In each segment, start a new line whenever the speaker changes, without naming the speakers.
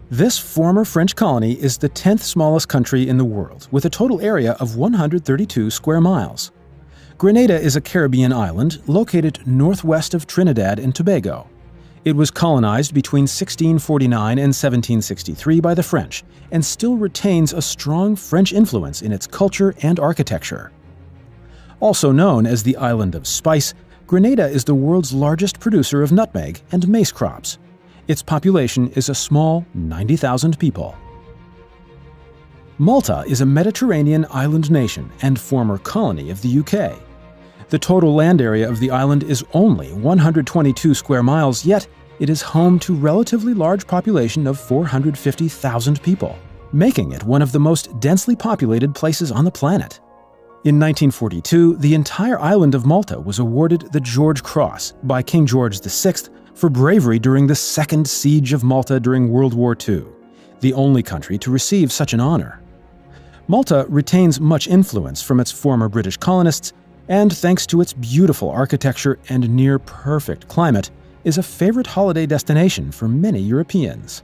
This former French colony is the 10th smallest country in the world, with a total area of 132 square miles. Grenada is a Caribbean island located northwest of Trinidad and Tobago. It was colonized between 1649 and 1763 by the French, and still retains a strong French influence in its culture and architecture. Also known as the Island of Spice, Grenada is the world's largest producer of nutmeg and mace crops. Its population is a small 90,000 people. Malta is a Mediterranean island nation and former colony of the UK. The total land area of the island is only 122 square miles, yet it is home to a relatively large population of 450,000 people, making it one of the most densely populated places on the planet. In 1942, the entire island of Malta was awarded the George Cross by King George VI for bravery during the Second Siege of Malta during World War II, the only country to receive such an honor. Malta retains much influence from its former British colonists, and thanks to its beautiful architecture and near-perfect climate, is a favorite holiday destination for many Europeans.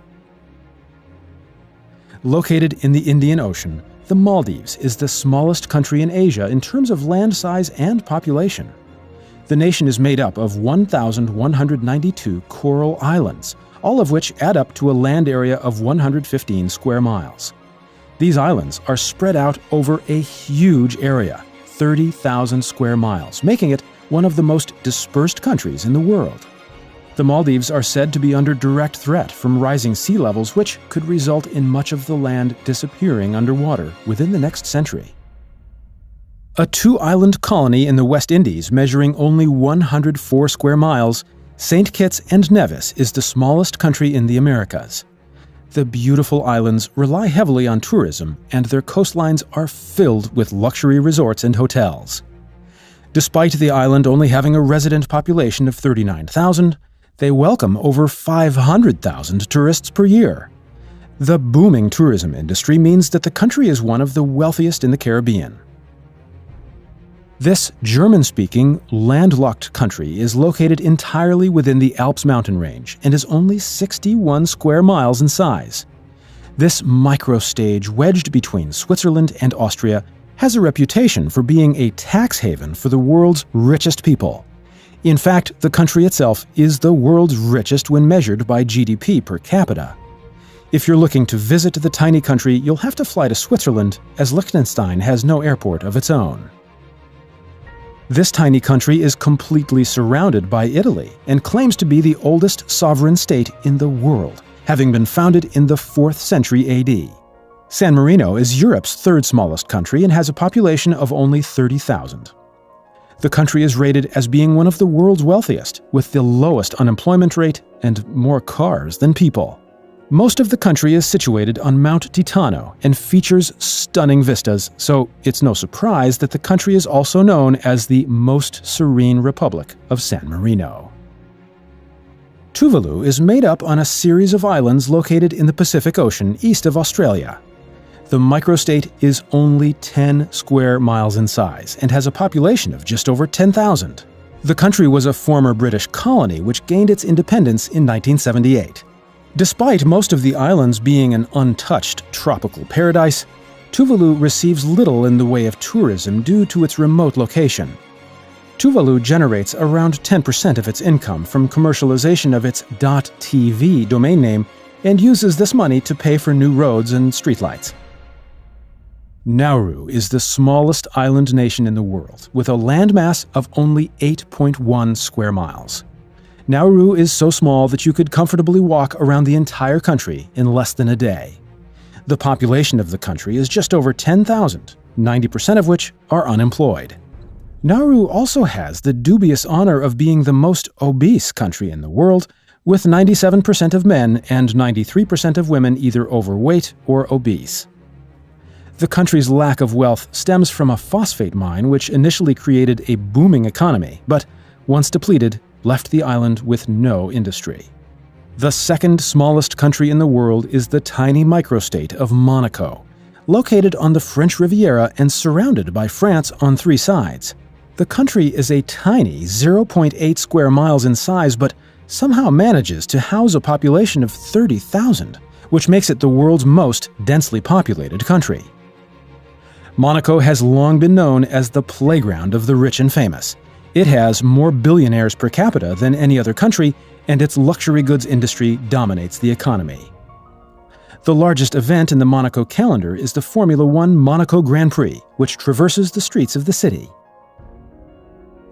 Located in the Indian Ocean, the Maldives is the smallest country in Asia in terms of land size and population. The nation is made up of 1,192 coral islands, all of which add up to a land area of 115 square miles. These islands are spread out over a huge area, 30,000 square miles, making it one of the most dispersed countries in the world. The Maldives are said to be under direct threat from rising sea levels, which could result in much of the land disappearing underwater within the next century. A two-island colony in the West Indies measuring only 104 square miles, St. Kitts and Nevis is the smallest country in the Americas. The beautiful islands rely heavily on tourism, and their coastlines are filled with luxury resorts and hotels. Despite the island only having a resident population of 39,000, they welcome over 500,000 tourists per year. The booming tourism industry means that the country is one of the wealthiest in the Caribbean. This German-speaking, landlocked country is located entirely within the Alps mountain range and is only 61 square miles in size. This microstage wedged between Switzerland and Austria has a reputation for being a tax haven for the world's richest people. In fact, the country itself is the world's richest when measured by GDP per capita. If you're looking to visit the tiny country, you'll have to fly to Switzerland, as Liechtenstein has no airport of its own. This tiny country is completely surrounded by Italy and claims to be the oldest sovereign state in the world, having been founded in the 4th century AD. San Marino is Europe's third smallest country and has a population of only 30,000. The country is rated as being one of the world's wealthiest, with the lowest unemployment rate and more cars than people. Most of the country is situated on Mount Titano and features stunning vistas, so it's no surprise that the country is also known as the most serene Republic of San Marino. Tuvalu is made up on a series of islands located in the Pacific Ocean east of Australia. The microstate is only 10 square miles in size and has a population of just over 10,000. The country was a former British colony which gained its independence in 1978. Despite most of the islands being an untouched tropical paradise, Tuvalu receives little in the way of tourism due to its remote location. Tuvalu generates around 10% of its income from commercialization of its .tv domain name and uses this money to pay for new roads and streetlights. Nauru is the smallest island nation in the world, with a landmass of only 8.1 square miles. Nauru is so small that you could comfortably walk around the entire country in less than a day. The population of the country is just over 10,000, 90% of which are unemployed. Nauru also has the dubious honor of being the most obese country in the world, with 97% of men and 93% of women either overweight or obese. The country's lack of wealth stems from a phosphate mine which initially created a booming economy, but once depleted, left the island with no industry. The second smallest country in the world is the tiny microstate of Monaco, located on the French Riviera and surrounded by France on 3 sides. The country is a tiny 0.8 square miles in size, but somehow manages to house a population of 30,000, which makes it the world's most densely populated country. Monaco has long been known as the playground of the rich and famous. It has more billionaires per capita than any other country, and its luxury goods industry dominates the economy. The largest event in the Monaco calendar is the Formula One Monaco Grand Prix, which traverses the streets of the city.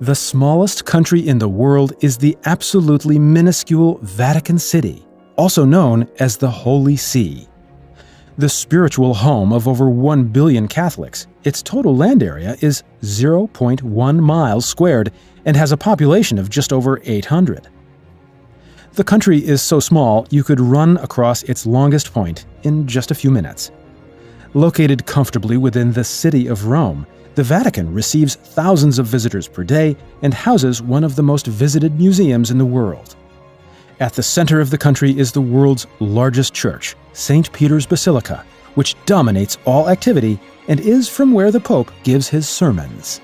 The smallest country in the world is the absolutely minuscule Vatican City, also known as the Holy See. The spiritual home of over 1 billion Catholics, its total land area is 0.1 miles squared and has a population of just over 800. The country is so small you could run across its longest point in just a few minutes. Located comfortably within the city of Rome, the Vatican receives thousands of visitors per day and houses one of the most visited museums in the world. At the center of the country is the world's largest church, St. Peter's Basilica, which dominates all activity and is from where the Pope gives his sermons.